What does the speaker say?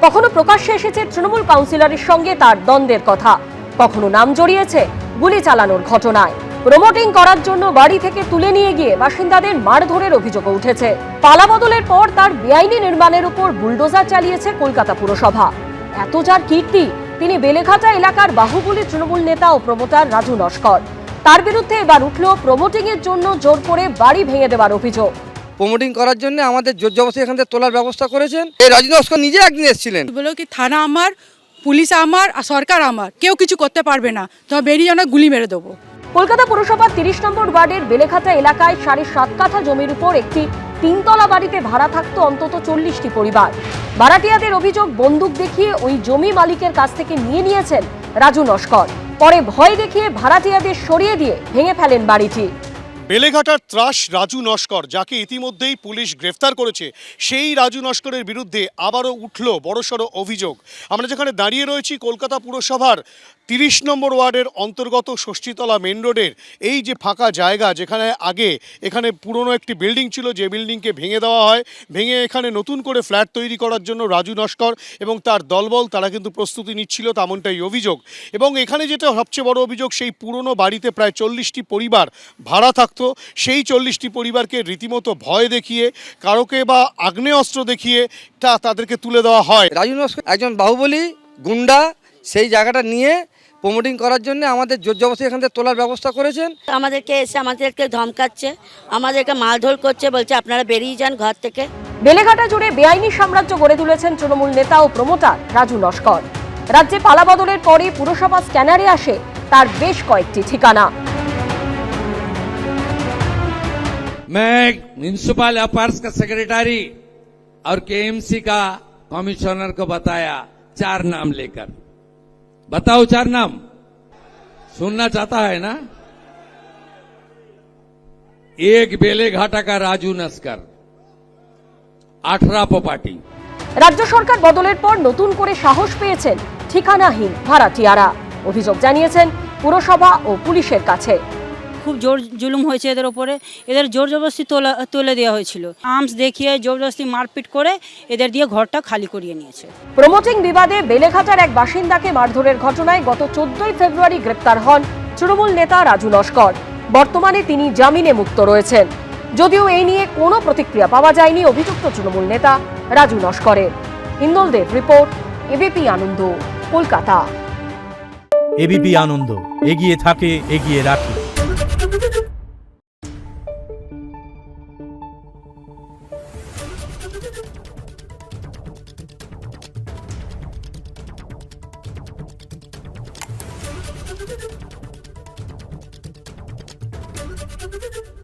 কখনো প্রকাশ্যে এসেছে তৃণমূল কাউন্সিলরের সঙ্গে তার দ্বন্দ্বের কথা, কখনো নাম জড়িয়েছে গুলি চালানোর ঘটনায়। প্রমোটিং করার জন্য বাড়ি থেকে তুলে নিয়ে গিয়ে বাসিন্দাদের মারধরের অভিযোগ উঠেছে। পালাবদলের পর তার বেআইনি নির্মাণের উপর বুলডোজার চালিয়েছে কলকাতা পুরসভা। এত যার কীর্তি, তিনি বেলেঘাটা এলাকার বাহুবলী তৃণমূল নেতা ও প্রমোটার রাজু নস্কর। তার বিরুদ্ধে এবার উঠল প্রমোটিং এর জন্য জোর করে বাড়ি ভেঙে দেওয়ার অভিযোগ। প্রমোটিং করার জন্য আমাদের জোর জবরদস্তি এখান থেকে তোলার ব্যবস্থা করেছেন। এই রাজু নস্কর নিজে একদিন এসেছিলেন, বলো কি থানা আমার, পুলিশ আমার আর সরকার আমার, কেউ কিছু করতে পারবে না, তোমার বেরিয়ে যেন গুলি মেরে দেবো। কলকাতা পুরসভার 30 নম্বর ওয়ার্ডের বেলেঘাটা এলাকায় 7.5 কাঠা জমির উপর একটি 3তলা বাড়িতে ভাড়া থাকতো অন্তত 40টি পরিবার। ভাড়াটিয়াদের অভিযোগ, বন্দুক দেখিয়ে ওই জমি মালিকের কাছ থেকে নিয়েছেন রাজু নস্কর। পরে ভয় দেখিয়ে ভাড়াটিয়াদের সরিয়ে দিয়ে ভেঙে ফেলেন বাড়িটি। বেলেঘাটার ত্রাস রাজু নস্কর, যাকে ইতিমধ্যেই পুলিশ গ্রেফতার করেছে, সেই রাজু নস্করের বিরুদ্ধে আবারও উঠল বড়সড় অভিযোগ। আমরা যেখানে দাঁড়িয়ে রয়েছি কলকাতা পুরসভার 30 নম্বর ওয়ার্ডের অন্তর্গত ষষ্ঠীতলা মেন রোডের এই যে ফাঁকা জায়গা, যেখানে আগে এখানে পুরনো একটি বিল্ডিং ছিল, যে বিল্ডিংকে ভেঙে দেওয়া হয়, ভেঙে এখানে নতুন করে ফ্ল্যাট তৈরি করার জন্য রাজু নস্কর এবং তার দলবল তারা কিন্তু প্রস্তুতি নিচ্ছিল, তেমনটাই অভিযোগ। এবং এখানে যেটা সবচেয়ে বড় অভিযোগ, সেই পুরনো বাড়িতে প্রায় 40টি পরিবার ভাড়া থাকতো। সেই 40টি পরিবারকে রীতিমতো ভয় দেখিয়ে, কারোকে বা আগ্নেয়াস্ত্র দেখিয়ে তাদেরকে তুলে দেওয়া হয়। রাজু নস্কর একজন বাহুবলী গুন্ডা, সেই জায়গাটা নিয়ে প্রমোটিং করার জন্য আমাদের জোর জবরদস্তি এখান থেকে তোলার ব্যবস্থা করেছেন। আমাদেরকে এসে আমাদেরকে ধমকাচ্ছে, আমাদেরকে মারধর করছে, বলছে আপনারা বেরিয়ে যান ঘর থেকে। বেলেঘাটা জুড়ে বেআইনি সাম্রাজ্য গড়ে তুলেছেন তৃণমূল নেতা ও প্রমোটার রাজু নস্কর। রাজ্যে পালাবদলের পরে পুরসভা স্ক্যানারে আসে তার বেশ কয়েকটি ঠিকানা। मैं म्यूनिसिपल अफेयर्स का सेक्रेटरी और केएमसी का कमिश्नर को बताया 4 नाम लेकर। बताओ 4 नाम सुनना चाहता है ना। एक बेलेघाटा का राजू नस्कर, 18 प्रॉपर्टी। রাজ্য সরকার বদলের পর নতুন করে সাহস পেয়েছেন ঠিকানাহীন ভাড়াটিয়ারা। অভিযোগ জানিয়েছেন পুরসভা ও পুলিশের কাছে। খুব জোর জুলুম হয়েছে এদের ওপরে, এদের জোর জবরদস্তি তুলে দেওয়া হয়েছিল। আর্মস দেখিয়ে জোর জবরদস্তি মারপিট করে এদের দিয়ে ঘরটা খালি করিয়ে নিয়েছে। প্রমোটিং বিবাদে বেলেঘাটার এক বাসিন্দাকে মারধরের ঘটনায় গত 14 ফেব্রুয়ারি গ্রেপ্তার হন তৃণমূল নেতা রাজু নস্কর। বর্তমানে তিনি জামিনে মুক্ত রয়েছেন। যদিও এই নিয়ে কোনো প্রতিক্রিয়া পাওয়া যায়নি অভিযুক্ত তৃণমূল নেতা রাজু নস্করের। ইন্দোলদের রিপোর্ট, এবিপি আনন্দ, কলকাতা। এবিপি আনন্দ, এগিয়ে থাকে, এগিয়ে রাখে। Thank you.